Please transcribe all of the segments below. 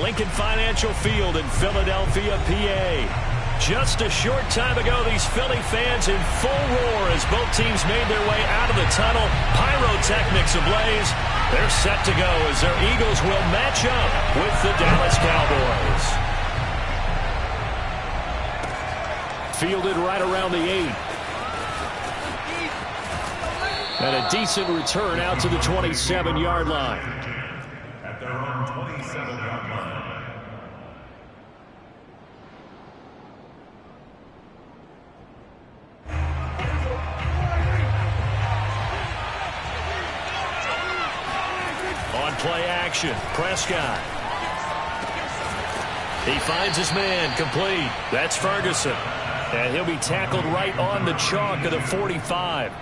Lincoln Financial Field in Philadelphia, PA. Just a short time ago, these Philly fans in full roar as both teams made their way out of the tunnel. Pyrotechnics ablaze. They're set to go as their Eagles will match up with the Dallas Cowboys. Fielded right around the 8. And a decent return out to the 27-yard line. At their own 27-yard line. On play action, Prescott. He finds his man, complete. That's Ferguson. And he'll be tackled right on the chalk of the 45.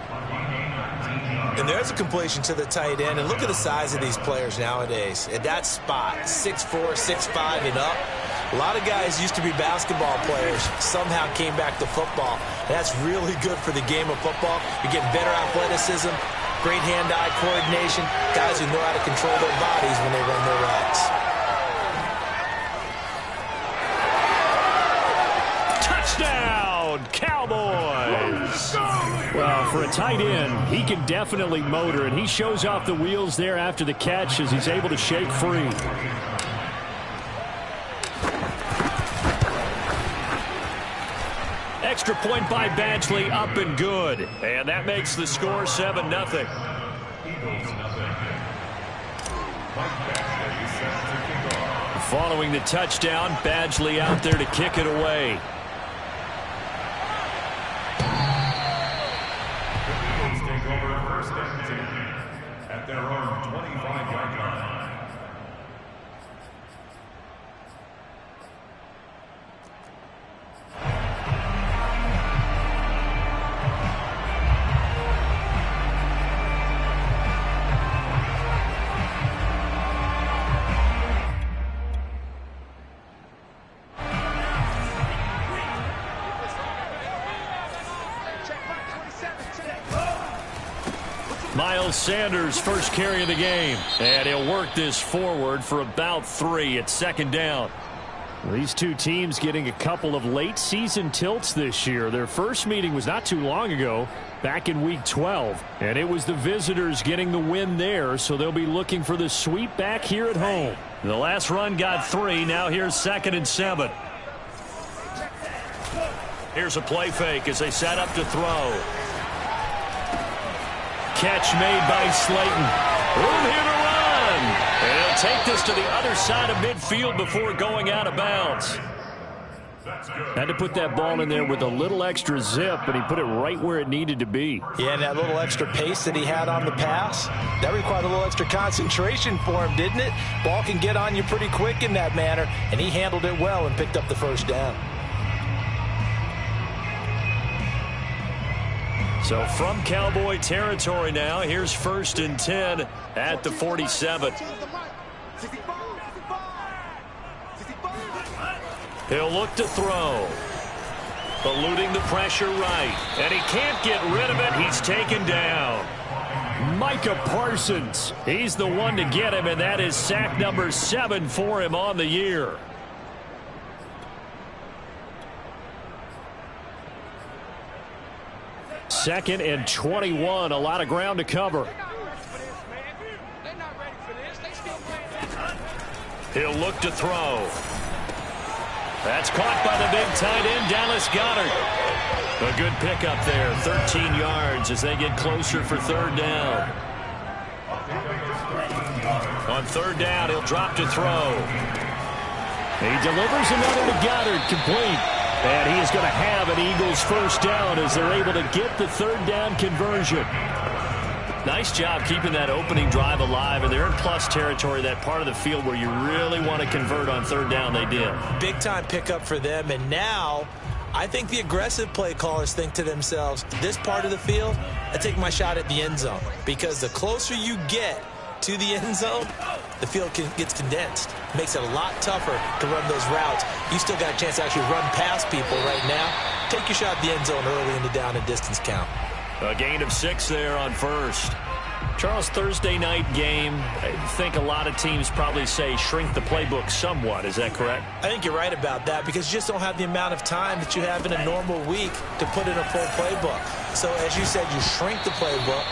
And there's a completion to the tight end. And look at the size of these players nowadays. At that spot, 6'4", 6'5", and up. A lot of guys used to be basketball players, somehow came back to football. That's really good for the game of football. You're getting better athleticism, great hand-eye coordination, guys who know how to control their bodies when they run their routes. Touchdown, Cowboys! Well, for a tight end, he can definitely motor, and he shows off the wheels there after the catch as he's able to shake free. Extra point by Badgley, up and good. And that makes the score 7-0. Following the touchdown, Badgley out there to kick it away. Take over first and 10 at their own 25-yard line. Miles Sanders, first carry of the game. And he'll work this forward for about 3 at second down. These two teams getting a couple of late season tilts this year. Their first meeting was not too long ago, back in week 12. And it was the visitors getting the win there, so they'll be looking for the sweep back here at home. The last run got 3. Now here's 2nd and 7. Here's a play fake as they set up to throw. Catch made by Slayton. Room here to run. And he'll take this to the other side of midfield before going out of bounds. Had to put that ball in there with a little extra zip, and he put it right where it needed to be. Yeah, and that little extra pace that he had on the pass, that required a little extra concentration for him, didn't it? Ball can get on you pretty quick in that manner, and he handled it well and picked up the first down. So from Cowboy territory now, here's 1st and 10 at the 47. He'll look to throw. Eluding the pressure right. And he can't get rid of it. He's taken down. Micah Parsons. He's the one to get him, and that is sack number 7 for him on the year. Second and 21, a lot of ground to cover. He'll look to throw. That's caught by the big tight end, Dallas Goedert. A good pickup there, 13 yards as they get closer for 3rd down. On 3rd down, he'll drop to throw. He delivers another to Goedert, complete. And he is going to have an Eagles first down as they're able to get the 3rd down conversion. Nice job keeping that opening drive alive, and they're in plus territory, that part of the field where you really want to convert on 3rd down. They did. Big time pickup for them, and now I think the aggressive play callers think to themselves, this part of the field, I take my shot at the end zone, because the closer you get to the end zone, the field gets condensed. Makes it a lot tougher to run those routes. You still got a chance to actually run past people right now. Take your shot at the end zone early in the down and distance count. A gain of 6 there on 1st. Charles, Thursday night game, I think a lot of teams probably say shrink the playbook somewhat. Is that correct? I think you're right about that because you just don't have the amount of time that you have in a normal week to put in a full playbook. So as you said, you shrink the playbook,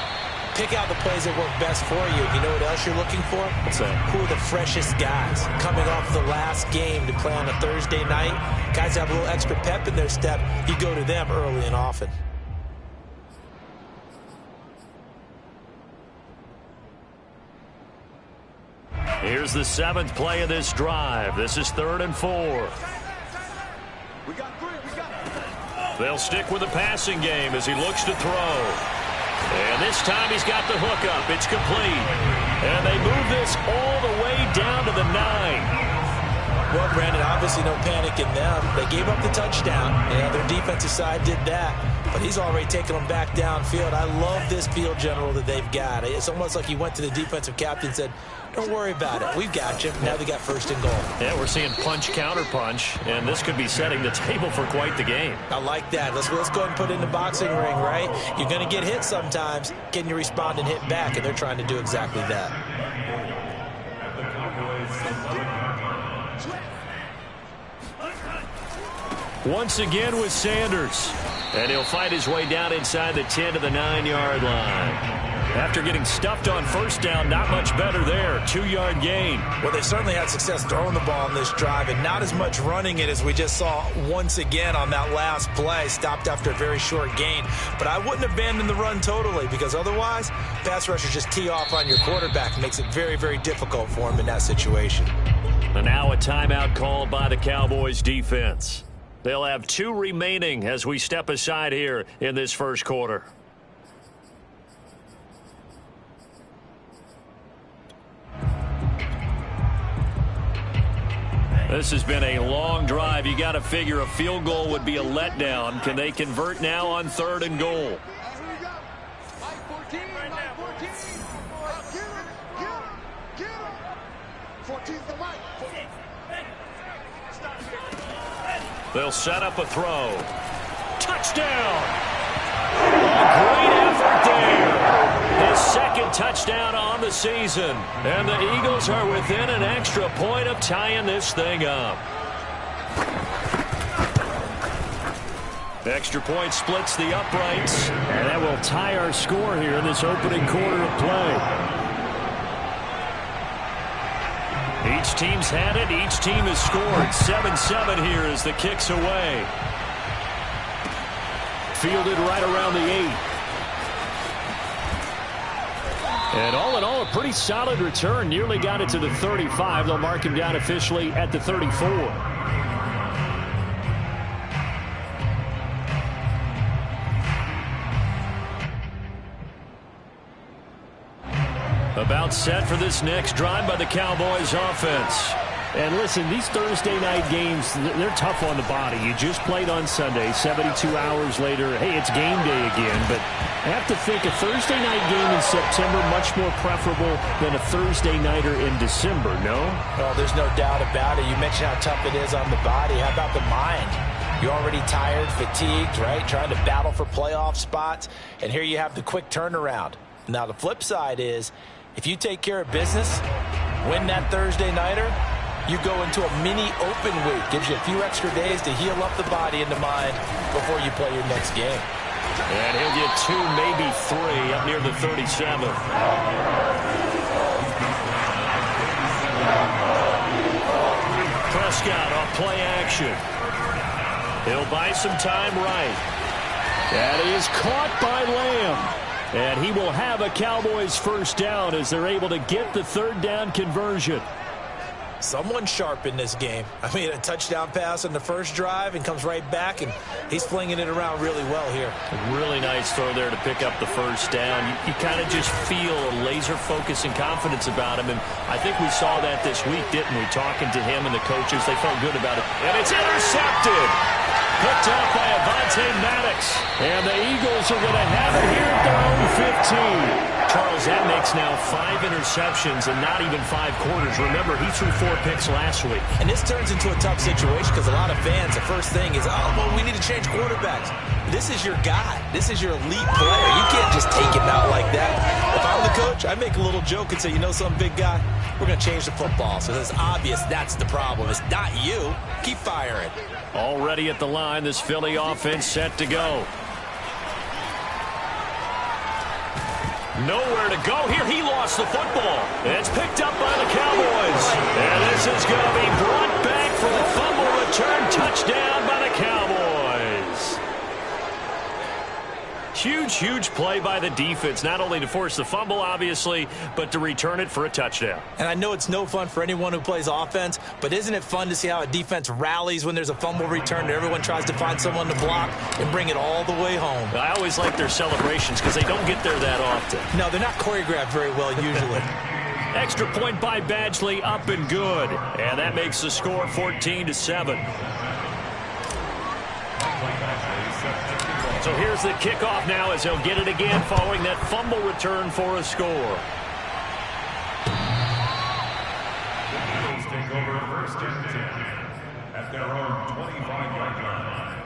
pick out the plays that work best for you. You know what else you're looking for? What's that? Who are the freshest guys coming off the last game to play on a Thursday night? Guys have a little extra pep in their step. You go to them early and often. Here's the 7th play of this drive. This is 3rd and 4. They'll stick with the passing game as he looks to throw. And this time he's got the hook up. It's complete. And they move this all the way down to the 9. Well, Brandon, obviously no panic in them. They gave up the touchdown. Yeah, their defensive side did that. But he's already taken them back downfield. I love this field general that they've got. It's almost like he went to the defensive captain and said, don't worry about it. We've got you. Now they got 1st and goal. Yeah, we're seeing punch, counter punch, and this could be setting the table for quite the game. I like that. Let's go ahead and put it in the boxing ring, right? You're going to get hit sometimes. Can you respond and hit back? And they're trying to do exactly that. Once again with Sanders. And he'll fight his way down inside the 10 to the 9-yard line. After getting stuffed on 1st down, not much better there. 2-yard gain. Well, they certainly had success throwing the ball on this drive, and not as much running it as we just saw once again on that last play. Stopped after a very short gain. But I wouldn't abandon the run totally because otherwise, pass rushers just tee off on your quarterback. It makes it very, very difficult for him in that situation. And now a timeout called by the Cowboys defense. They'll have 2 remaining as we step aside here in this 1st quarter. This has been a long drive. You got to figure a field goal would be a letdown. Can they convert now on 3rd and goal? They'll set up a throw. Touchdown! Great effort there. His 2nd touchdown on the season. And the Eagles are within an extra point of tying this thing up. Extra point splits the uprights. And that will tie our score here in this opening quarter of play. Each team's had it. Each team has scored. 7-7 here as the kick's away. Fielded right around the 8. And all in all, a pretty solid return. Nearly got it to the 35. They'll mark him down officially at the 34. About set for this next drive by the Cowboys offense. And listen, these Thursday night games, they're tough on the body. You just played on Sunday, 72 hours later, hey, it's game day again. But I have to think a Thursday night game in September much more preferable than a Thursday nighter in December, no? Oh, there's no doubt about it. You mentioned how tough it is on the body. How about the mind? You're already tired, fatigued, right? Trying to battle for playoff spots. And here you have the quick turnaround. Now, the flip side is, if you take care of business, win that Thursday nighter, you go into a mini open week. Gives you a few extra days to heal up the body and the mind before you play your next game. And he'll get 2, maybe 3 up near the 37. Prescott off play action. He'll buy some time right. That is caught by Lamb. And he will have a Cowboys 1st down as they're able to get the 3rd down conversion. Someone sharp in this game. I mean, a touchdown pass on the 1st drive and comes right back, and he's flinging it around really well here. A really nice throw there to pick up the 1st down. You kind of just feel a laser focus and confidence about him, and I think we saw that this week, didn't we? Talking to him and the coaches, they felt good about it. And it's intercepted. Picked up by Avonte Maddox. And the Eagles are going to have it here at their own 15. Charles, that makes now 5 interceptions and not even 5 quarters. Remember, he threw 4 picks last week. And this turns into a tough situation because a lot of fans, the first thing is, oh, well, we need to change quarterbacks. This is your guy. This is your elite player. You can't just take him out like that. If I'm the coach, I make a little joke and say, you know something, big guy? We're going to change the football. So it's obvious that's the problem. It's not you. Keep firing. Already at the line, this Philly offense set to go. Nowhere to go here. He lost the football. It's picked up by the Cowboys. And this is going to be brought back for a fumble return touchdown by the Cowboys. Huge, huge play by the defense, not only to force the fumble, obviously, but to return it for a touchdown. And I know it's no fun for anyone who plays offense, but isn't it fun to see how a defense rallies when there's a fumble return and everyone tries to find someone to block and bring it all the way home? I always like their celebrations because they don't get there that often. No, they're not choreographed very well usually. Extra point by Badgley, up and good. And that makes the score 14-7. So here's the kickoff now as he'll get it again following that fumble return for a score. The Eagles take over first and 10 at their own 25-yard line.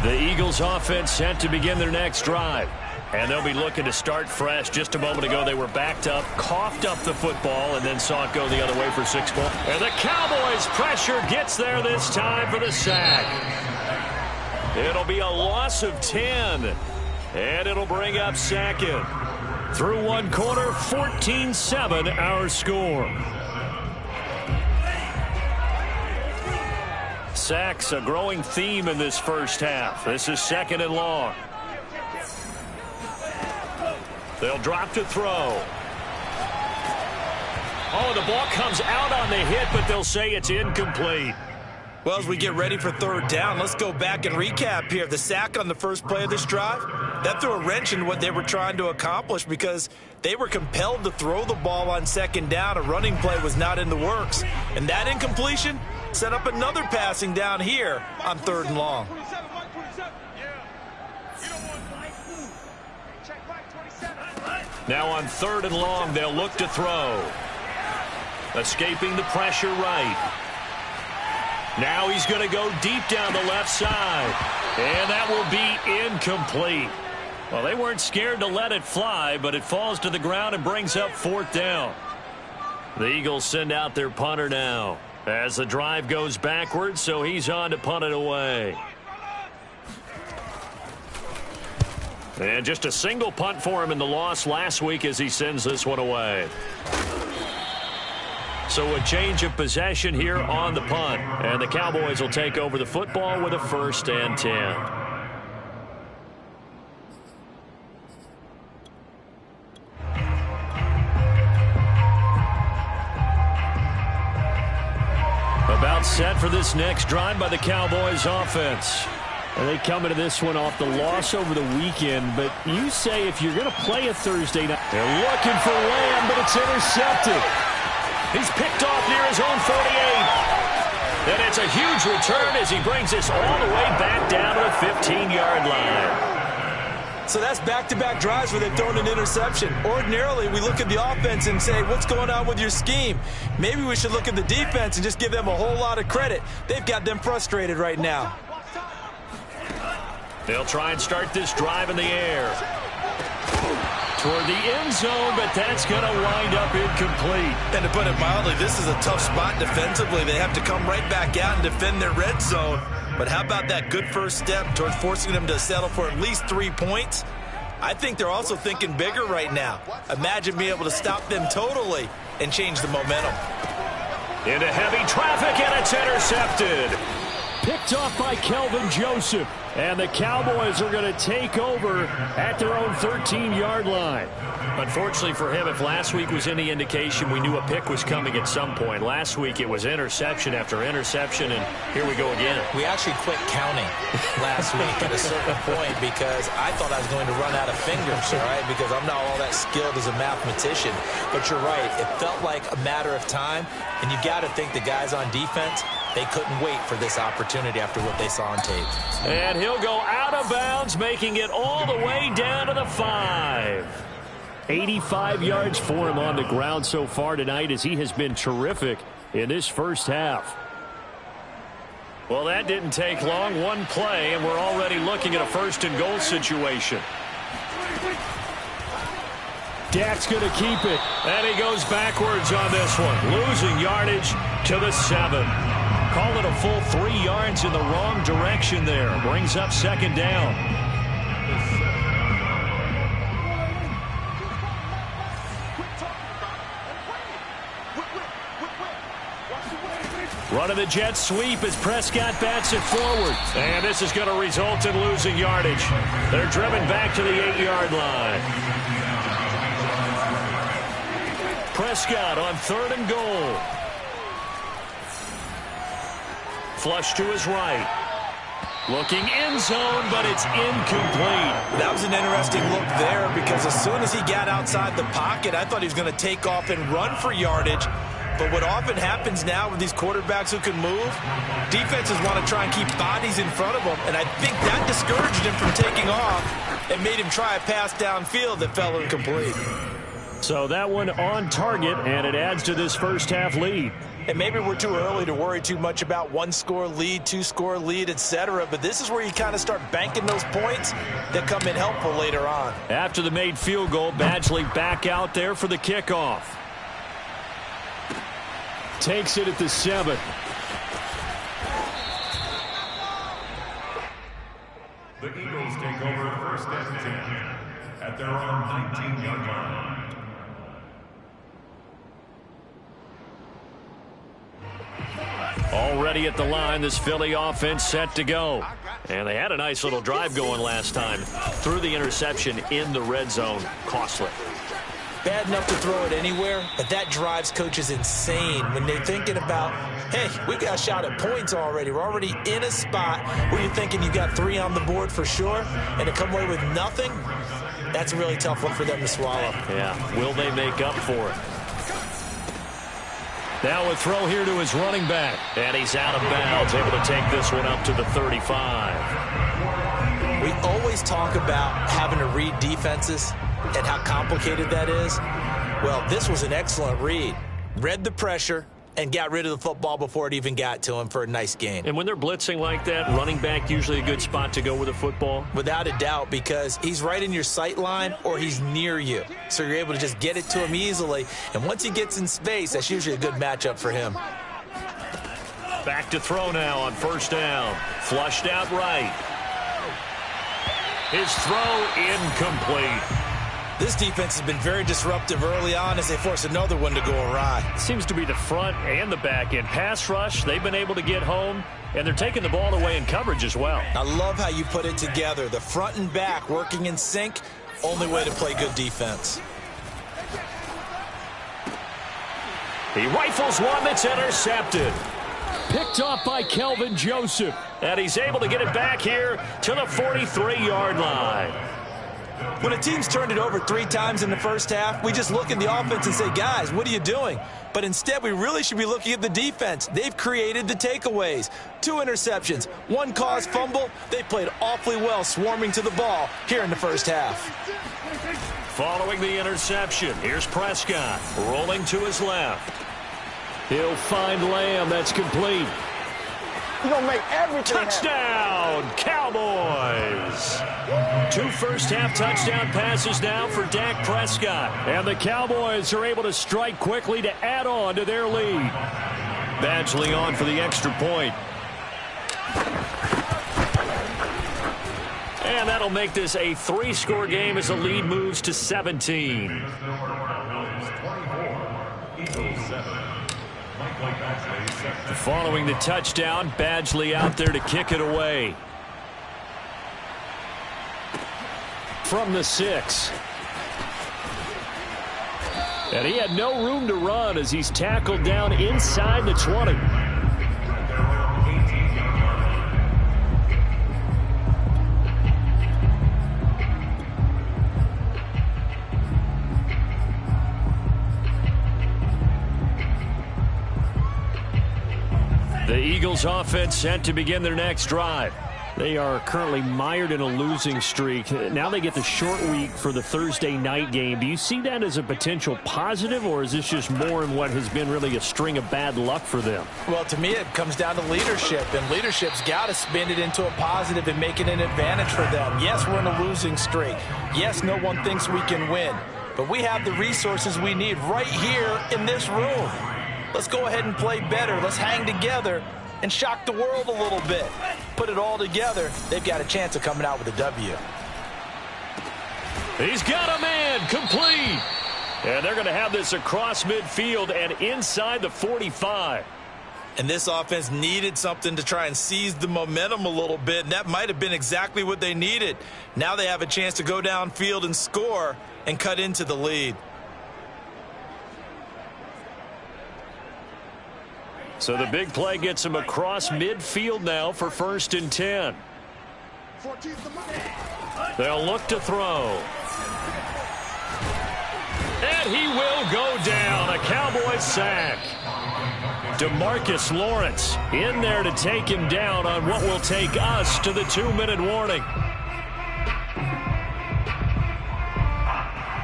The Eagles offense set to begin their next drive. And they'll be looking to start fresh. Just a moment ago, they were backed up, coughed up the football, and then saw it go the other way for 6 points. And the Cowboys' pressure gets there this time for the sack. It'll be a loss of 10. And it'll bring up second. Through one quarter, 14-7 our score. Sacks, a growing theme in this first half. This is 2nd and long. They'll drop to throw. Oh, the ball comes out on the hit, but they'll say it's incomplete. Well, as we get ready for 3rd down, let's go back and recap here. The sack on the first play of this drive, that threw a wrench in what they were trying to accomplish because they were compelled to throw the ball on 2nd down. A running play was not in the works. And that incompletion set up another passing down here on 3rd and long. Now on 3rd and long, they'll look to throw. Escaping the pressure right. Now he's going to go deep down the left side. And that will be incomplete. Well, they weren't scared to let it fly, but it falls to the ground and brings up 4th down. The Eagles send out their punter now as the drive goes backwards, so he's on to punt it away. And just a single punt for him in the loss last week as he sends this one away. So a change of possession here on the punt. And the Cowboys will take over the football with a 1st and 10. About set for this next drive by the Cowboys offense. And they come into this one off the loss over the weekend. But you say if you're going to play a Thursday night, they're looking for Lamb, but it's intercepted. He's picked off near his own 48. And it's a huge return as he brings this all the way back down to the 15-yard line. So that's back-to-back drives where they've thrown an interception. Ordinarily, we look at the offense and say, what's going on with your scheme? Maybe we should look at the defense and just give them a whole lot of credit. They've got them frustrated right now. They'll try and start this drive in the air. Toward the end zone, but that's going to wind up incomplete. And to put it mildly, this is a tough spot defensively. They have to come right back out and defend their red zone. But how about that good first step towards forcing them to settle for at least 3 points? I think they're also thinking bigger right now. Imagine being able to stop them totally and change the momentum. Into heavy traffic, and it's intercepted. Picked off by Kelvin Joseph. And the Cowboys are going to take over at their own 13-yard line. Unfortunately for him, if last week was any indication, we knew a pick was coming at some point. Last week it was interception after interception, and here we go again. We actually quit counting last week at a certain point because I thought I was going to run out of fingers, all right, because I'm not all that skilled as a mathematician. But you're right. It felt like a matter of time, and you got to think the guys on defense, they couldn't wait for this opportunity after what they saw on tape. And he'll go out of bounds, making it all the way down to the 5. 85 yards for him on the ground so far tonight as he has been terrific in this first half. Well, that didn't take long. One play, and we're already looking at a first-and-goal situation. Dak's going to keep it. And he goes backwards on this one, losing yardage to the 7. Call it a full 3 yards in the wrong direction there. Brings up second down. Running the jet sweep as Prescott bats it forward. And this is going to result in losing yardage. They're driven back to the 8-yard line. Prescott on 3rd and goal. Flush to his right. Looking end zone, but it's incomplete. That was an interesting look there because as soon as he got outside the pocket, I thought he was going to take off and run for yardage. But what often happens now with these quarterbacks who can move, defenses want to try and keep bodies in front of them. And I think that discouraged him from taking off and made him try a pass downfield that fell incomplete. So that one on target, and it adds to this first half lead. And maybe we're too early to worry too much about 1-score lead, 2-score lead, etc. But this is where you kind of start banking those points that come in helpful later on. After the made field goal, Badgley back out there for the kickoff. Takes it at the 7. The Eagles take over first and 10 at their own 19-yard line. Already at the line, this Philly offense set to go. And they had a nice little drive going last time. Threw the interception in the red zone. Costly. Bad enough to throw it anywhere, but that drives coaches insane when they're thinking about, hey, we got a shot at points already. We're already in a spot where you're thinking you got 3 on the board for sure, and to come away with nothing, that's a really tough one for them to swallow. Yeah, will they make up for it? Now a throw here to his running back, and he's out of bounds, able to take this one up to the 35. We always talk about having to read defenses and how complicated that is. Well, this was an excellent read. Read the pressure and got rid of the football before it even got to him for a nice gain. And when they're blitzing like that, running back usually a good spot to go with the football? Without a doubt, because he's right in your sight line or he's near you. So you're able to just get it to him easily. And once he gets in space, that's usually a good matchup for him. Back to throw now on first down. Flushed out right. His throw incomplete. This defense has been very disruptive early on as they force another one to go awry. Seems to be the front and the back end. Pass rush, they've been able to get home, and they're taking the ball away in coverage as well. I love how you put it together. The front and back working in sync, only way to play good defense. He rifles one that's intercepted. Picked off by Kelvin Joseph. And he's able to get it back here to the 43-yard line. When a team's turned it over 3 times in the first half, we just look at the offense and say, guys, what are you doing? But instead, we really should be looking at the defense. They've created the takeaways. 2 interceptions, 1 caused fumble. They played awfully well swarming to the ball here in the first half. Following the interception, here's Prescott rolling to his left. He'll find Lamb. That's complete. You're going to make everything touchdown, Cowboys. 2 first-half touchdown passes now for Dak Prescott. And the Cowboys are able to strike quickly to add on to their lead. Badgley on for the extra point. And that'll make this a 3-score game as the lead moves to 17. Following the touchdown, Badgley out there to kick it away. From the 6. And he had no room to run as he's tackled down inside the 20. The Eagles offense set to begin their next drive. They are currently mired in a losing streak. Now they get the short week for the Thursday night game. Do you see that as a potential positive, or is this just more in what has been really a string of bad luck for them? Well, to me, it comes down to leadership, and leadership's got to spin it into a positive and make it an advantage for them. Yes, we're in a losing streak. Yes, no one thinks we can win, but we have the resources we need right here in this room. Let's go ahead and play better. Let's hang together and shock the world a little bit. Put it all together, they've got a chance of coming out with a W. He's got a man, complete. And they're going to have this across midfield and inside the 45. And this offense needed something to try and seize the momentum a little bit, and that might have been exactly what they needed. Now they have a chance to go downfield and score and cut into the lead. So the big play gets him across midfield now for 1st and 10. They'll look to throw. And he will go down. A Cowboys sack. DeMarcus Lawrence in there to take him down on what will take us to the 2-minute warning.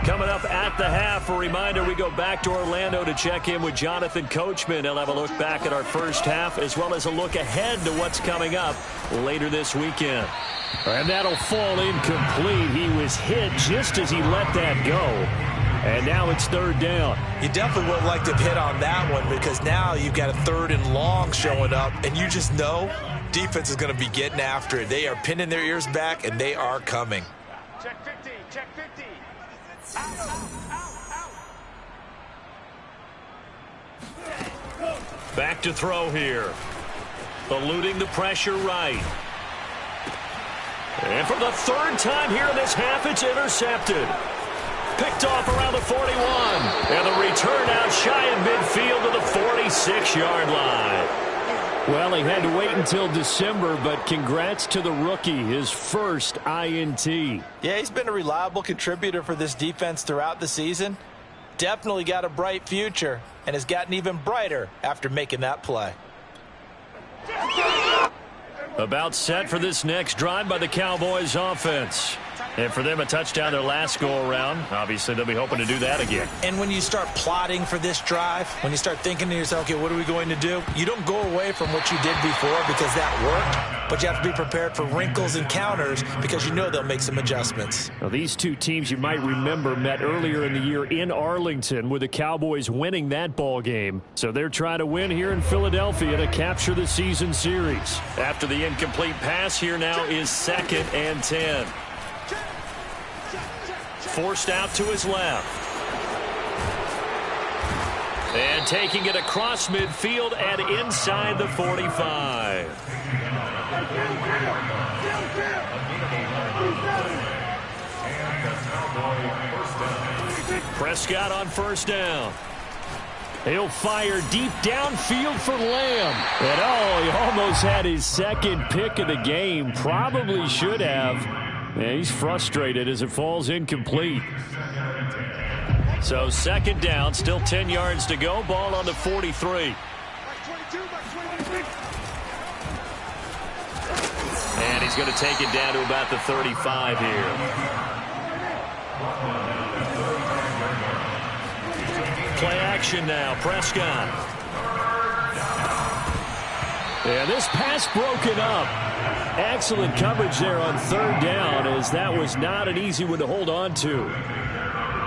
Coming up at the half, a reminder, we go back to Orlando to check in with Jonathan Coachman. He'll have a look back at our first half as well as a look ahead to what's coming up later this weekend. And that'll fall incomplete. He was hit just as he let that go. And now it's 3rd down. You definitely would like to hit on that one because now you've got a 3rd and long showing up, and you just know defense is going to be getting after it. They are pinning their ears back, and they are coming. Check 50, check 50. Back to throw here. Eluding the pressure right. And for the 3rd time here in this half, it's intercepted. Picked off around the 41. And the return out shy of midfield to the 46-yard line. Well, he had to wait until December, but congrats to the rookie, his first INT. Yeah, he's been a reliable contributor for this defense throughout the season. Definitely got a bright future and has gotten even brighter after making that play. About set for this next drive by the Cowboys offense. And for them, a touchdown their last go-around. Obviously, they'll be hoping to do that again. And when you start plotting for this drive, when you start thinking to yourself, okay, what are we going to do? You don't go away from what you did before because that worked, but you have to be prepared for wrinkles and counters because you know they'll make some adjustments. Now, these two teams, you might remember, met earlier in the year in Arlington with the Cowboys winning that ball game. So they're trying to win here in Philadelphia to capture the season series. After the incomplete pass, here now is 2nd and 10. Forced out to his left. And taking it across midfield and inside the 45. Prescott on 1st down. He'll fire deep downfield for Lamb. And he almost had his 2nd pick of the game. Probably should have. Yeah, he's frustrated as it falls incomplete. So 2nd down, still 10 yards to go. Ball on the 43. And he's going to take it down to about the 35 here. Play action now, Prescott. Yeah, this pass broken up. Excellent coverage there on 3rd down, as that was not an easy one to hold on to.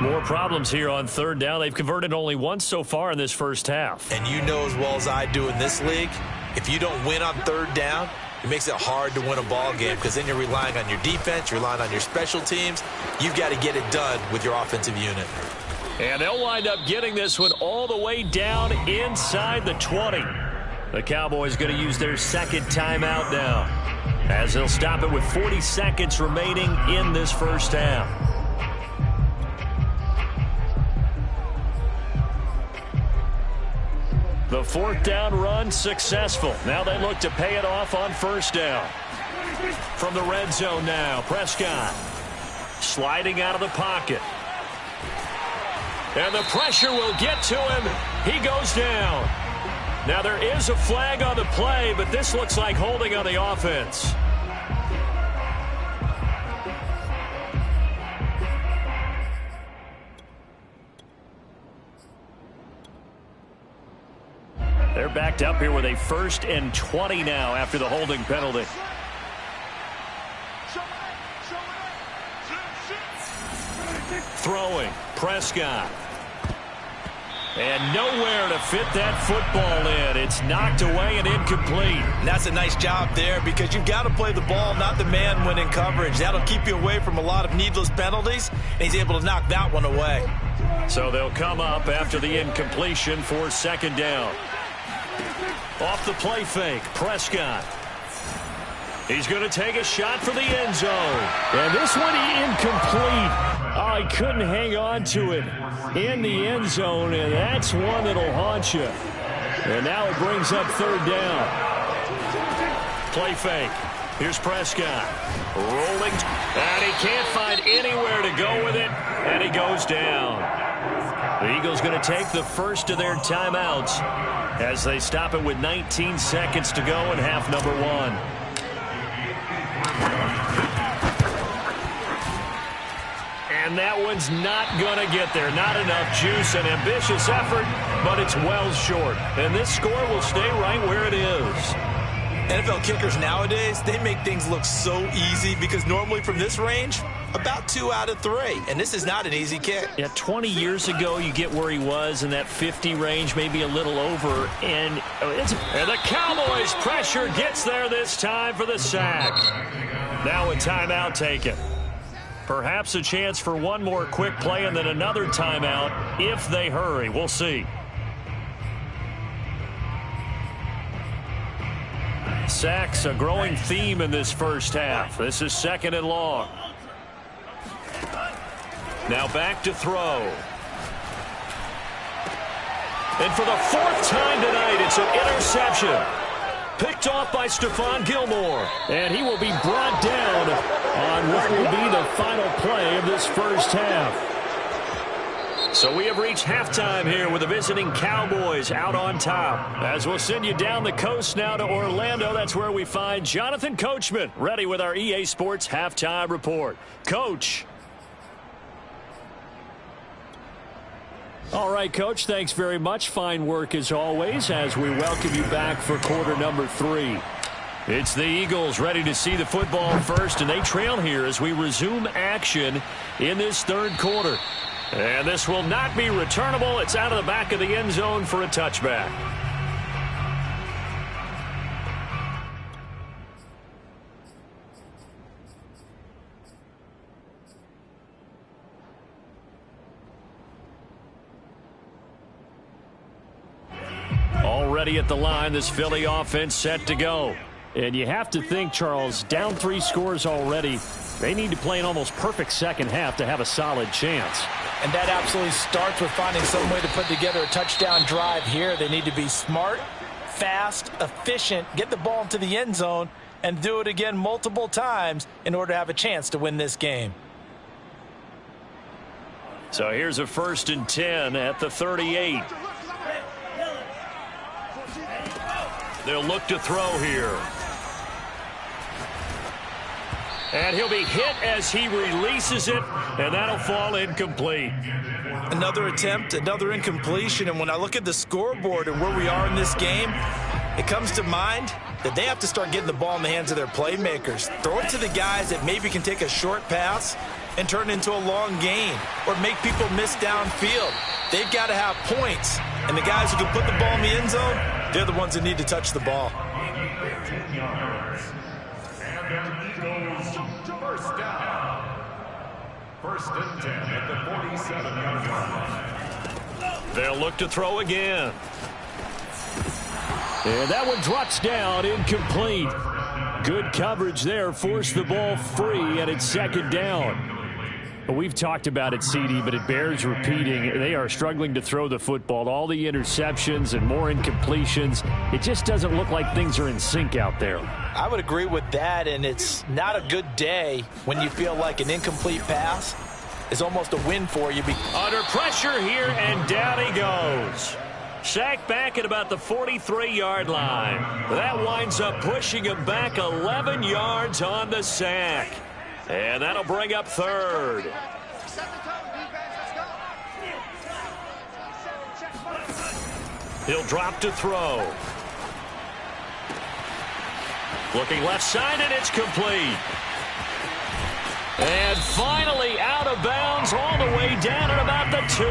More problems here on 3rd down. They've converted only once so far in this first half. And you know as well as I do in this league, if you don't win on 3rd down, it makes it hard to win a ball game because then you're relying on your defense, you're relying on your special teams. You've got to get it done with your offensive unit. And they'll wind up getting this one all the way down inside the 20. The Cowboys going to use their second timeout now, as they'll stop it with 40 seconds remaining in this first half. The fourth down run successful. Now they look to pay it off on first down. From the red zone now, Prescott sliding out of the pocket. And the pressure will get to him. He goes down. Now there is a flag on the play, but this looks like holding on the offense. They're backed up here with a 1st and 20 now after the holding penalty. Throwing, Prescott. And nowhere to fit that football in. It's knocked away and incomplete. And that's a nice job there, because you've got to play the ball, not the man when in coverage. That'll keep you away from a lot of needless penalties, and he's able to knock that one away. So they'll come up after the incompletion for second down. Off the play fake, Prescott. He's going to take a shot for the end zone. And this one incomplete. Oh, he couldn't hang on to it in the end zone, and that's one that'll haunt you. And now it brings up third down. Play fake. Here's Prescott. Rolling. And he can't find anywhere to go with it, and he goes down. The Eagles going to take the first of their timeouts as they stop it with 19 seconds to go in half number 1. And that one's not going to get there. Not enough juice. An ambitious effort, but it's well short. And this score will stay right where it is. NFL kickers nowadays, they make things look so easy, because normally from this range, about 2 out of 3. And this is not an easy kick. Yeah, 20 years ago, you get where he was in that 50 range, maybe a little over. And the Cowboys' pressure gets there this time for the sack. Now a timeout taken. Perhaps a chance for one more quick play and then another timeout if they hurry. We'll see. Sacks, a growing theme in this first half. This is 2nd and long. Now back to throw. And for the 4th time tonight, it's an interception. Picked off by Stephon Gilmore. And he will be brought down on what will be the final play of this first half. So we have reached halftime here with the visiting Cowboys out on top. As we'll send you down the coast now to Orlando, that's where we find Jonathan Coachman ready with our EA Sports Halftime Report. Coach. All right, Coach, thanks very much. Fine work as always as we welcome you back for quarter number 3. It's the Eagles ready to see the football first, and they trail here as we resume action in this third quarter. And this will not be returnable. It's out of the back of the end zone for a touchback. Already at the line, this Philly offense set to go. And you have to think, Charles, down 3 scores already. They need to play an almost perfect second half to have a solid chance. And that absolutely starts with finding some way to put together a touchdown drive here. They need to be smart, fast, efficient, get the ball into the end zone, and do it again multiple times in order to have a chance to win this game. So here's a 1st and 10 at the 38. They'll look to throw here. And he'll be hit as he releases it, and that'll fall incomplete. Another attempt, another incompletion, and when I look at the scoreboard and where we are in this game, it comes to mind that they have to start getting the ball in the hands of their playmakers. Throw it to the guys that maybe can take a short pass and turn it into a long gain or make people miss downfield. They've got to have points, and the guys who can put the ball in the end zone, they're the ones that need to touch the ball. First and 10 at the 47-yard line. They'll look to throw again. And that one drops down, incomplete. Good coverage there, forced the ball free, and it's second down. We've talked about it, CD, but it bears repeating. They are struggling to throw the football. All the interceptions and more incompletions. It just doesn't look like things are in sync out there. I would agree with that, and it's not a good day when you feel like an incomplete pass is almost a win for you. Under pressure here, and down he goes. Sacked back at about the 43-yard line. That winds up pushing him back 11 yards on the sack. And that'll bring up third. He'll drop to throw. Looking left side, and it's complete. And finally out of bounds all the way down at about the 2.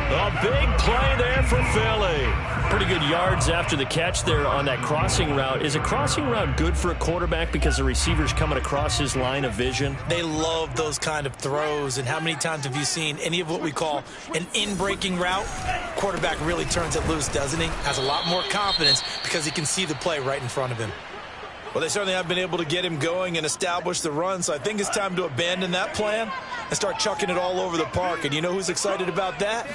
A big play there for Philly. Pretty good yards after the catch there on that crossing route. Is a crossing route good for a quarterback because the receiver's coming across his line of vision? They love those kind of throws. And how many times have you seen any of what we call an in-breaking route? Quarterback really turns it loose, doesn't he? Has a lot more confidence because he can see the play right in front of him. Well, they certainly have been able to get him going and establish the run, so I think it's time to abandon that plan and start chucking it all over the park. And you know who's excited about that?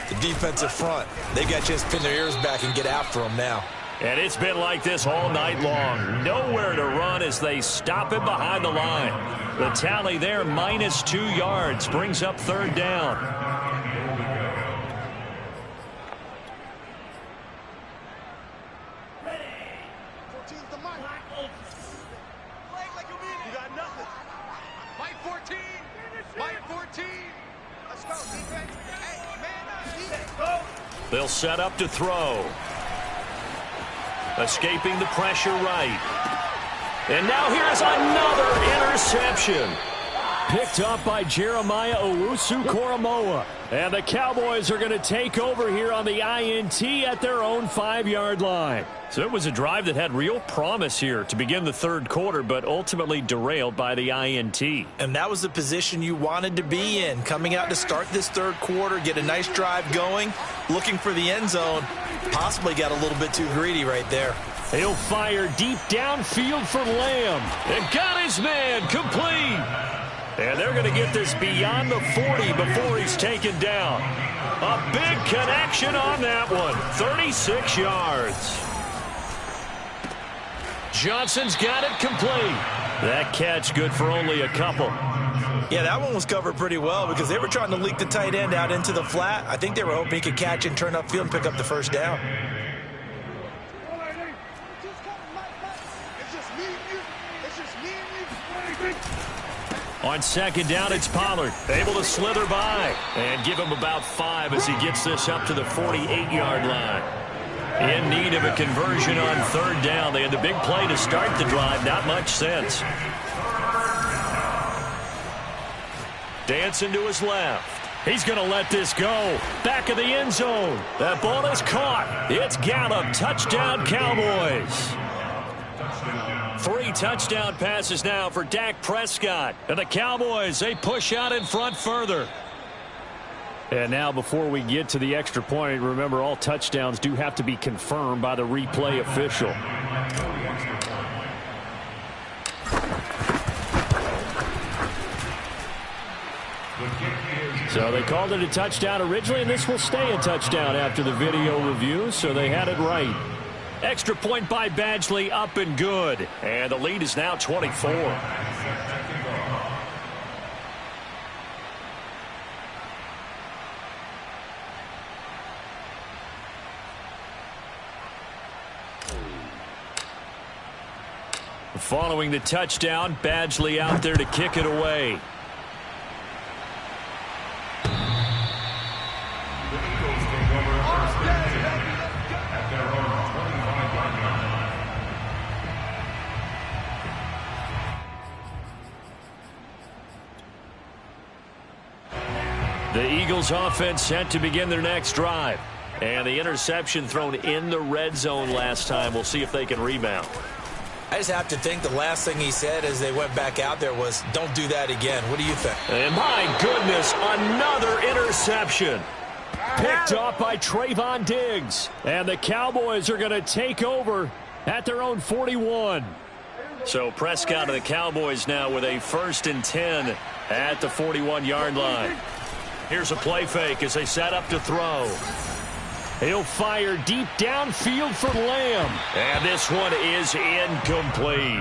The defensive front. They got a chance to pin their ears back and get after him now. And it's been like this all night long. Nowhere to run as they stop him behind the line. The tally there, -2 yards, brings up third down. They'll set up to throw. Escaping the pressure right. And now here's another interception. Picked up by Jeremiah Owusu-Koramoah. And the Cowboys are going to take over here on the INT at their own 5-yard line. So it was a drive that had real promise here to begin the third quarter, but ultimately derailed by the INT. And that was the position you wanted to be in. Coming out to start this third quarter, get a nice drive going, looking for the end zone. Possibly got a little bit too greedy right there. He'll fire deep downfield for Lamb. And got his man complete. And they're going to get this beyond the 40 before he's taken down. A big connection on that one. 36 yards. Johnson's got it complete. That catch good for only a couple. Yeah, that one was covered pretty well because they were trying to leak the tight end out into the flat. I think they were hoping he could catch and turn upfield and pick up the first down. On second down, it's Pollard. Able to slither by and give him about 5 as he gets this up to the 48-yard line. In need of a conversion on third down. They had the big play to start the drive. Not much sense. Dancing to his left. He's going to let this go. Back of the end zone. That ball is caught. It's Gallup. Touchdown, Cowboys. 3 touchdown passes now for Dak Prescott. And the Cowboys, they push out in front further. And now before we get to the extra point, remember all touchdowns do have to be confirmed by the replay official. So they called it a touchdown originally, and this will stay a touchdown after the video review, so they had it right. Extra point by Badgley, up and good. And the lead is now 24. Following the touchdown, Badgley out there to kick it away. The Eagles offense set to begin their next drive. And the interception thrown in the red zone last time. We'll see if they can rebound. I just have to think the last thing he said as they went back out there was, don't do that again. What do you think? And my goodness, another interception. Picked off by Trayvon Diggs. And the Cowboys are going to take over at their own 41. So Prescott of the Cowboys now with a 1st and 10 at the 41-yard line. Here's a play fake as they set up to throw. He'll fire deep downfield for Lamb. And this one is incomplete.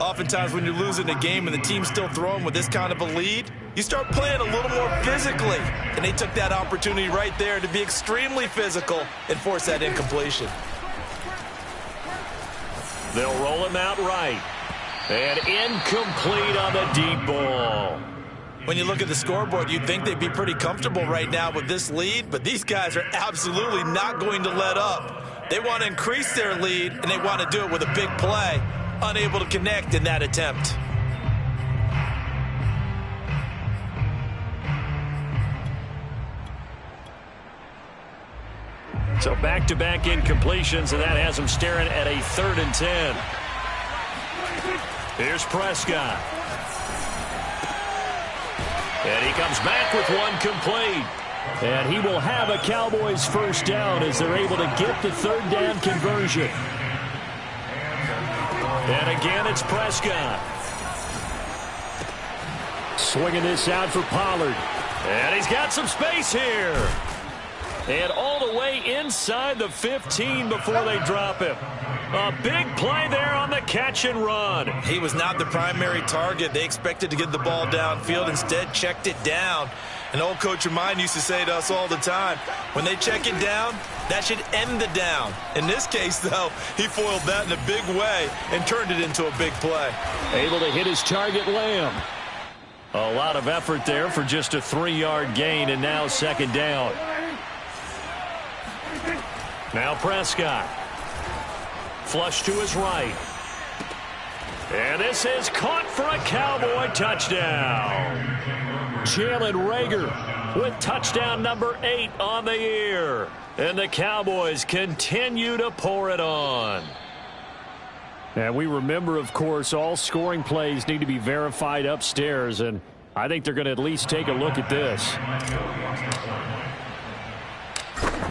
Oftentimes when you're losing a game and the team's still throwing with this kind of a lead, you start playing a little more physically. And they took that opportunity right there to be extremely physical and force that incompletion. They'll roll him out right. And incomplete on the deep ball. When you look at the scoreboard, you'd think they'd be pretty comfortable right now with this lead, but these guys are absolutely not going to let up. They want to increase their lead, and they want to do it with a big play. Unable to connect in that attempt. So back-to-back incompletions, and that has them staring at a 3rd and 10. Here's Prescott. And he comes back with one complete. And he will have a Cowboys 1st down as they're able to get the 3rd down conversion. And again, it's Prescott. Swinging this out for Pollard. And he's got some space here. And all the way inside the 15 before they drop him. A big play there on the catch and run. He was not the primary target. They expected to get the ball downfield. Instead, checked it down. An old coach of mine used to say to us all the time, when they check it down, that should end the down. In this case, though, he foiled that in a big way and turned it into a big play. Able to hit his target, Lamb. A lot of effort there for just a 3-yard gain, and now 2nd down. Now Prescott. Flush to his right. And this is caught for a Cowboy touchdown. Jalen Reagor with touchdown number 8 on the year. And the Cowboys continue to pour it on. And we remember, of course, all scoring plays need to be verified upstairs. And I think they're going to at least take a look at this.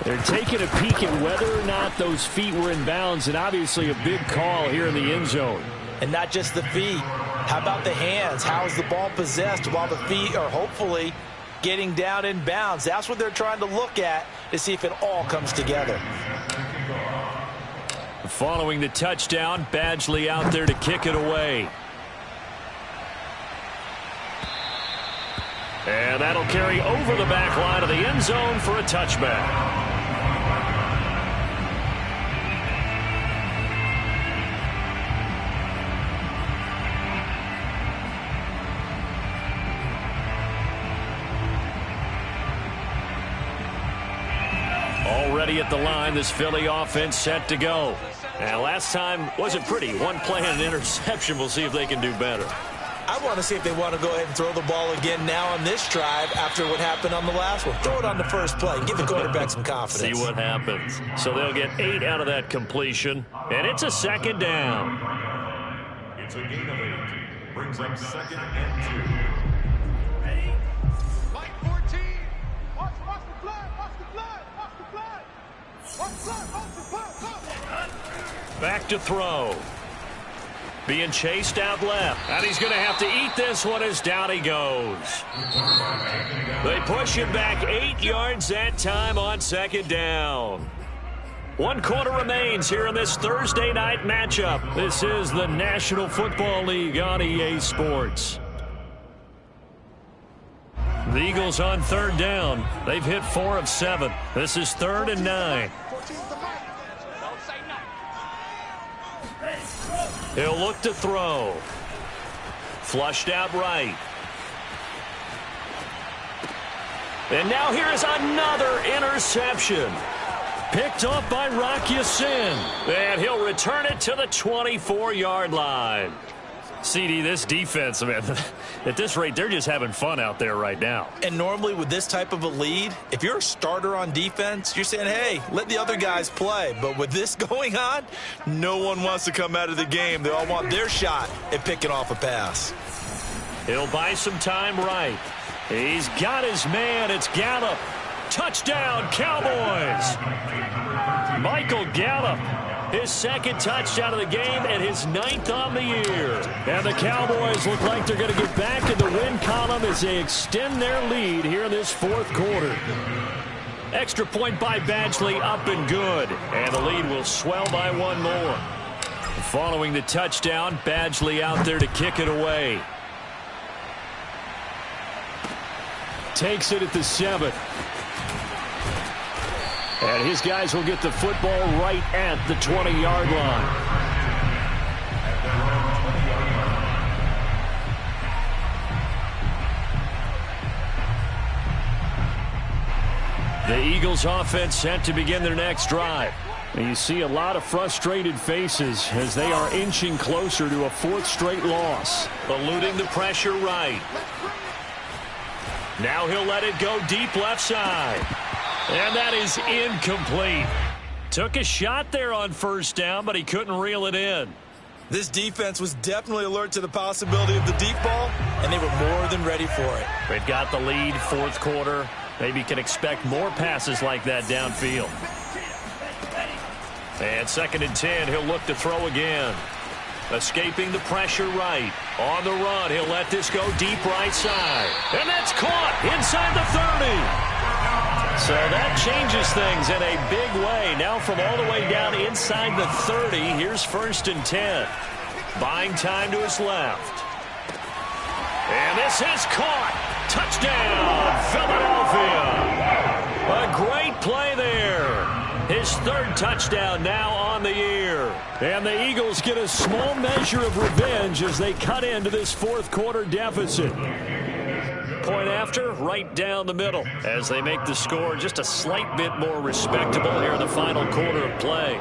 They're taking a peek at whether or not those feet were in bounds, and obviously a big call here in the end zone. And not just the feet. How about the hands? How is the ball possessed while the feet are hopefully getting down in bounds? That's what they're trying to look at to see if it all comes together. Following the touchdown, Badgley out there to kick it away. And that'll carry over the back line of the end zone for a touchback. Already at the line, this Philly offense set to go. And last time wasn't pretty. One play and an interception. We'll see if they can do better. I want to see if they want to go ahead and throw the ball again now on this drive after what happened on the last one. Throw it on the first play. Give the quarterback some confidence. See what happens. So they'll get 8 out of that completion. And it's a 2nd down. It's a gain of 8. Brings up 2nd and 2. Mike 14. Watch the flag. Watch the flag. Watch the flag. Watch the flag. Watch the flag. Back to throw. Being chased out left. And he's going to have to eat this one as down he goes. They push him back 8 yards that time on 2nd down. 1 quarter remains here in this Thursday night matchup. This is the National Football League on EA Sports. The Eagles on 3rd down. They've hit 4 of 7. This is 3rd and 9. He'll look to throw. Flushed out right. And now here is another interception. Picked off by Rock Ya-Sin. And he'll return it to the 24-yard line. CD, this defense, man, at this rate, they're just having fun out there right now. And normally with this type of a lead, if you're a starter on defense, you're saying, hey, let the other guys play. But with this going on, no one wants to come out of the game. They all want their shot at picking off a pass. He'll buy some time right. He's got his man. It's Gallup. Touchdown, Cowboys. Michael Gallup. His second touchdown of the game and his 9th on the year. And the Cowboys look like they're going to get back in the win column as they extend their lead here in this 4th quarter. Extra point by Badgley, up and good. And the lead will swell by 1 more. Following the touchdown, Badgley out there to kick it away. Takes it at the 7. And his guys will get the football right at the 20-yard line. The Eagles offense set to begin their next drive. And you see a lot of frustrated faces as they are inching closer to a 4th straight loss. Eluding the pressure right. Now he'll let it go deep left side. And that is incomplete. Took a shot there on 1st down, but he couldn't reel it in. This defense was definitely alert to the possibility of the deep ball, and they were more than ready for it. They've got the lead, 4th quarter. Maybe can expect more passes like that downfield. And 2nd and 10, he'll look to throw again. Escaping the pressure right. On the run, he'll let this go deep right side. And that's caught inside the 30. So that changes things in a big way. Now from all the way down inside the 30, here's 1st and 10. Buying time to his left. And this is caught. Touchdown, Philadelphia. A great play there. His 3rd touchdown now on the year. And the Eagles get a small measure of revenge as they cut into this 4th quarter deficit. Point after, right down the middle as they make the score just a slight bit more respectable here in the final quarter of play.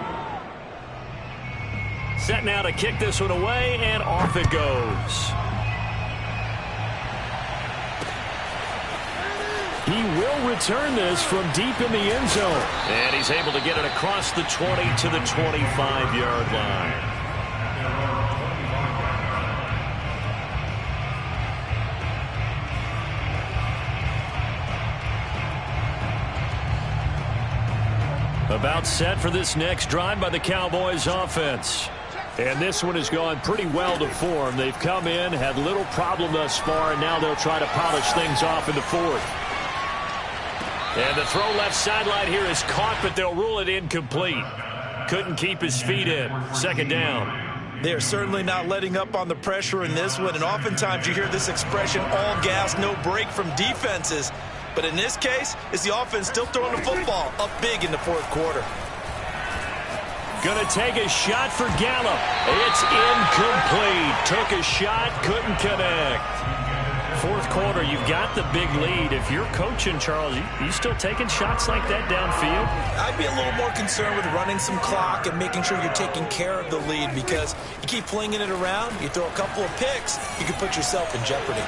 Set now to kick this one away, and off it goes. He will return this from deep in the end zone. And he's able to get it across the 20 to the 25-yard line. About set for this next drive by the Cowboys offense. And this one has gone pretty well to form. They've come in, had little problem thus far, and now they'll try to polish things off in the 4th. And the throw left sideline here is caught, but they'll rule it incomplete. Couldn't keep his feet in. 2nd down. They're certainly not letting up on the pressure in this one, and oftentimes you hear this expression, all gas, no break from defenses. But in this case, it's the offense still throwing the football up big in the 4th quarter. Gonna take a shot for Gallup. It's incomplete. Took a shot, couldn't connect. 4th quarter, you've got the big lead. If you're coaching, Charles, you still taking shots like that downfield? I'd be a little more concerned with running some clock and making sure you're taking care of the lead, because you keep flinging it around, you throw a couple of picks, you can put yourself in jeopardy.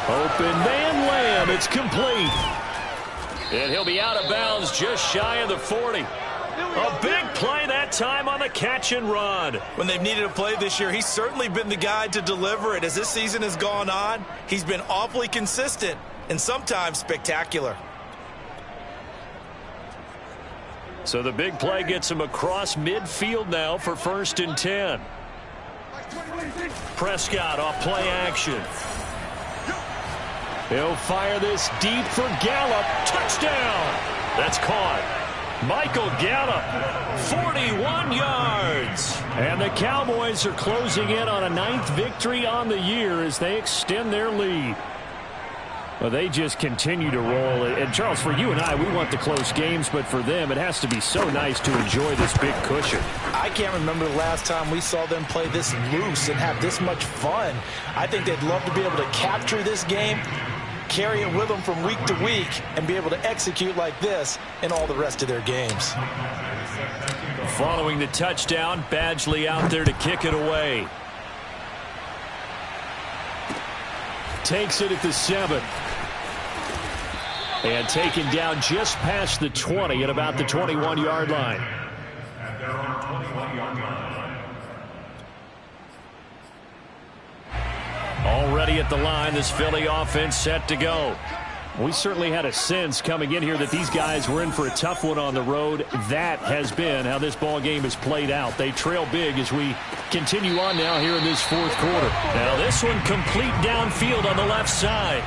Open man Lamb. It's complete. And he'll be out of bounds just shy of the 40. A big play that time on the catch and run. When they've needed a play this year, he's certainly been the guy to deliver it. As this season has gone on, he's been awfully consistent and sometimes spectacular. So the big play gets him across midfield now for 1st and 10. Prescott off play action. He'll fire this deep for Gallup. Touchdown. That's caught. Michael Gallup, 41 yards. And the Cowboys are closing in on a 9th victory on the year as they extend their lead. Well, they just continue to roll. And, Charles, for you and I, we want the close games, but for them, it has to be so nice to enjoy this big cushion. I can't remember the last time we saw them play this loose and have this much fun. I think they'd love to be able to capture this game, carry it with them from week to week, and be able to execute like this in all the rest of their games. Following the touchdown, Badgley out there to kick it away. takes it at the 7. And taken down just past the 20 at about the 21-yard line. At their own 21-yard line. Already at the line, this Philly offense set to go. We certainly had a sense coming in here that these guys were in for a tough one on the road. That has been how this ball game has played out. They trail big as we continue on now here in this fourth quarter. Now this one complete downfield on the left side.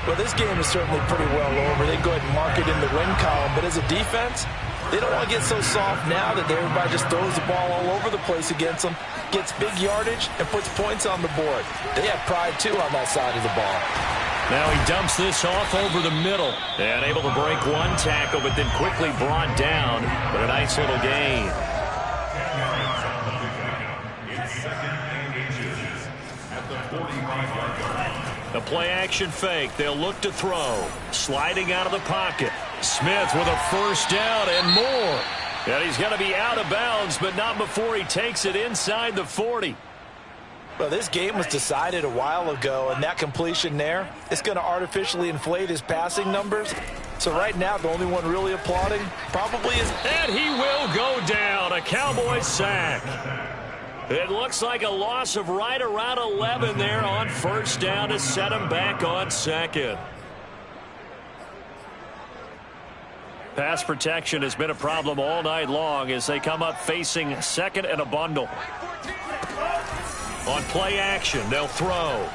Well, this game is certainly pretty well over. They go ahead and mark it in the win column. But as a defense, they don't want to get so soft now that everybody just throws the ball all over the place against them, gets big yardage, and puts points on the board. They have pride, too, on that side of the ball. Now he dumps this off over the middle. And able to break one tackle, but then quickly brought down. But a nice little gain. It's 2nd and inches at the 45-yard line. The play-action fake. They'll look to throw. Sliding out of the pocket. Smith with a first down and more. And he's going to be out of bounds, but not before he takes it inside the 40. Well, this game was decided a while ago, and that completion there, it's going to artificially inflate his passing numbers. So right now, the only one really applauding probably is... And he will go down. A Cowboys sack. It looks like a loss of right around 11 there on first down to set him back on second. Pass protection has been a problem all night long as they come up facing second and a bundle. On play action, they'll throw.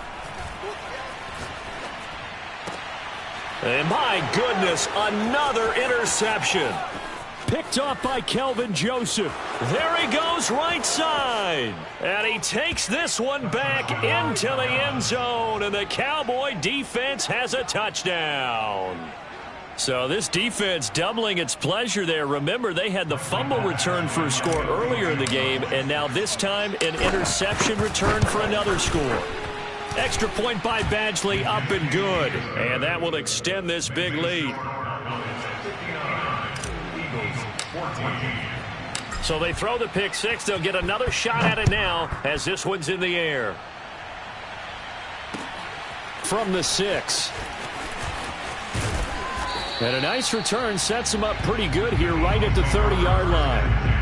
And my goodness, another interception. Picked off by Kelvin Joseph. There he goes right side. And he takes this one back into the end zone. And the Cowboy defense has a touchdown. So this defense doubling its pleasure there. Remember, they had the fumble return for a score earlier in the game, and now this time an interception return for another score. Extra point by Badgley, up and good. And that will extend this big lead. So they throw the pick six. They'll get another shot at it now as this one's in the air. From the 6. And a nice return sets him up pretty good here right at the 30-yard line.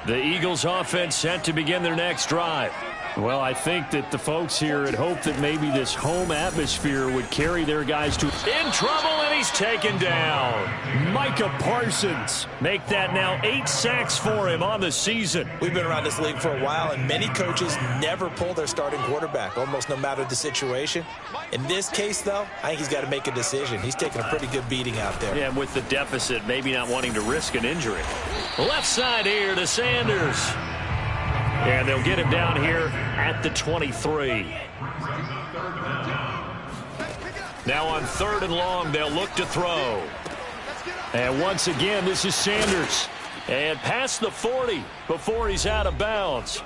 The Eagles offense set to begin their next drive. Well, I think that the folks here had hoped that maybe this home atmosphere would carry their guys to in trouble, and he's taken down. Micah Parsons make that now 8 sacks for him on the season. We've been around this league for a while, and many coaches never pull their starting quarterback, almost no matter the situation. In this case, though, I think he's got to make a decision. He's taking a pretty good beating out there. Yeah, and with the deficit, maybe not wanting to risk an injury. Left side here to Sanders. And they'll get him down here at the 23. Now on 3rd and long, they'll look to throw. And once again, this is Sanders. And past the 40 before he's out of bounds.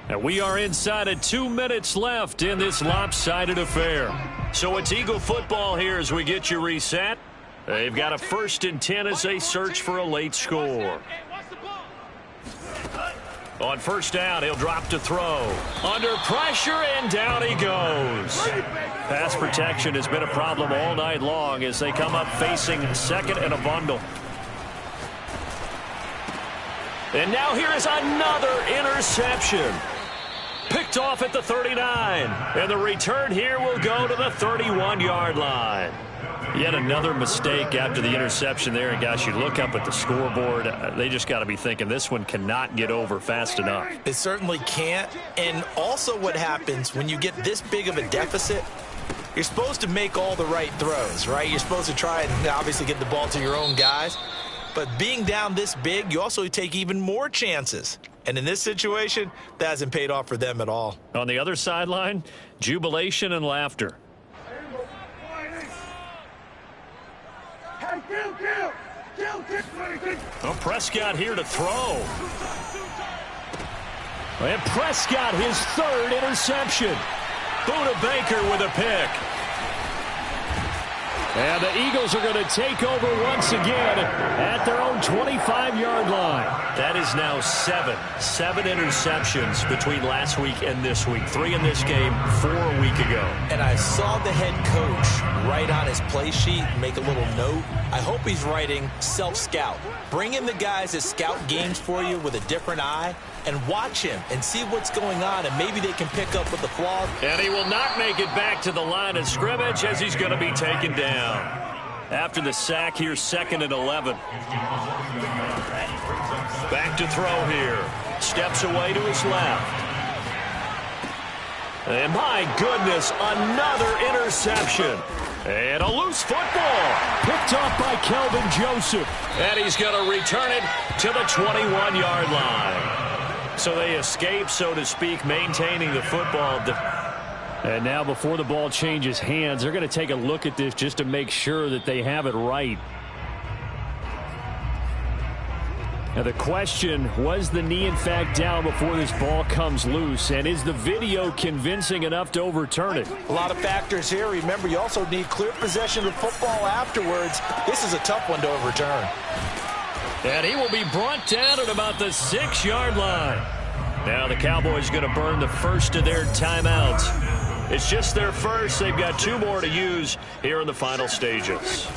And we are inside of 2 minutes left in this lopsided affair. So it's Eagle football here as we get you reset. They've got a 1st and 10 as they search for a late score. On first down, he'll drop to throw. Under pressure, and down he goes. Pass protection has been a problem all night long as they come up facing second and a bundle. And now here is another interception. Picked off at the 39. And the return here will go to the 31-yard line. Yet another mistake after the interception there. And, gosh, you look up at the scoreboard. They just got to be thinking this one cannot get over fast enough. It certainly can't. And also what happens when you get this big of a deficit, you're supposed to make all the right throws, right? You're supposed to try and obviously get the ball to your own guys. But being down this big, you also take even more chances. And in this situation, that hasn't paid off for them at all. On the other sideline, jubilation and laughter. Hey, kill! Well, Prescott here to throw. And Prescott, his third interception. Budda Baker with a pick. And the Eagles are going to take over once again at their own 25-yard line. That is now seven interceptions between last week and this week. 3 in this game, 4 a week ago. And I saw the head coach write on his play sheet, make a little note. I hope he's writing self-scout. Bring in the guys that scout games for you with a different eye and watch him and see what's going on, and maybe they can pick up with the flaws. And he will not make it back to the line of scrimmage as he's going to be taken down. After the sack here, 2nd and 11. Back to throw here. Steps away to his left. And my goodness, another interception. And a loose football. Picked off by Kelvin Joseph. And he's going to return it to the 21-yard line. So they escape, so to speak, maintaining the football. And now before the ball changes hands, they're going to take a look at this just to make sure that they have it right. Now the question, was the knee in fact down before this ball comes loose? And is the video convincing enough to overturn it? A lot of factors here. Remember, you also need clear possession of the football afterwards. This is a tough one to overturn. And he will be brought down at about the 6-yard line. Now the Cowboys going to burn the first of their timeouts. It's just their first. They've got 2 more to use here in the final stages.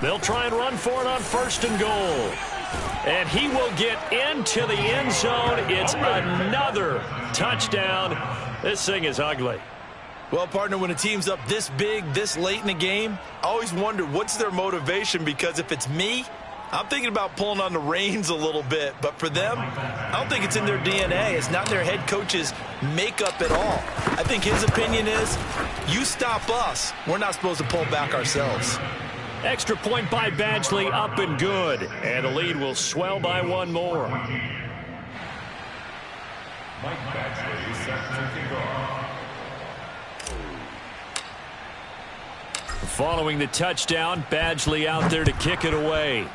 They'll try and run for it on 1st and goal. And he will get into the end zone. It's another touchdown. This thing is ugly. Well, partner, when a team's up this big, this late in the game, I always wonder what's their motivation, because if it's me, I'm thinking about pulling on the reins a little bit. But for them, I don't think it's in their DNA. It's not their head coach's makeup at all. I think his opinion is, you stop us, we're not supposed to pull back ourselves. Extra point by Badgley, up and good. And the lead will swell by 1 more. Mike Badgley set to kick off. Following the touchdown, Badgley out there to kick it away.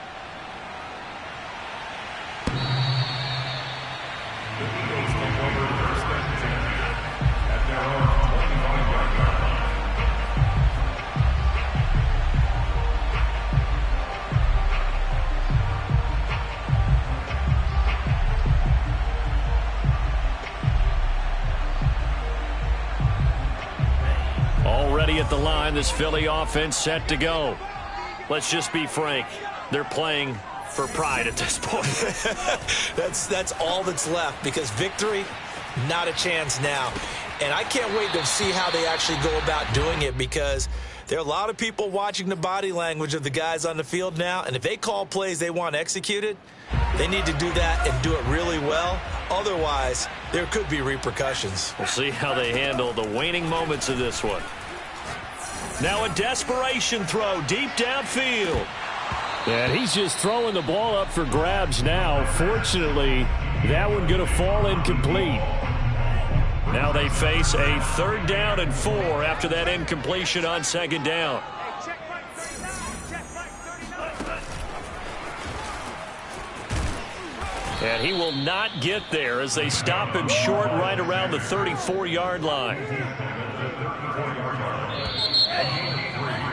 Already at the line, this Philly offense set to go. Let's just be frank. They're playing for pride at this point. That's all that's left, because victory, not a chance now. And I can't wait to see how they actually go about doing it, because there are a lot of people watching the body language of the guys on the field now, and if they call plays they want executed, they need to do that and do it really well. Otherwise, there could be repercussions. We'll see how they handle the waning moments of this one. Now a desperation throw deep downfield. And he's just throwing the ball up for grabs now. Fortunately, that one going to fall incomplete. Now they face a 3rd down and 4 after that incompletion on 2nd down. And he will not get there as they stop him short right around the 34-yard line.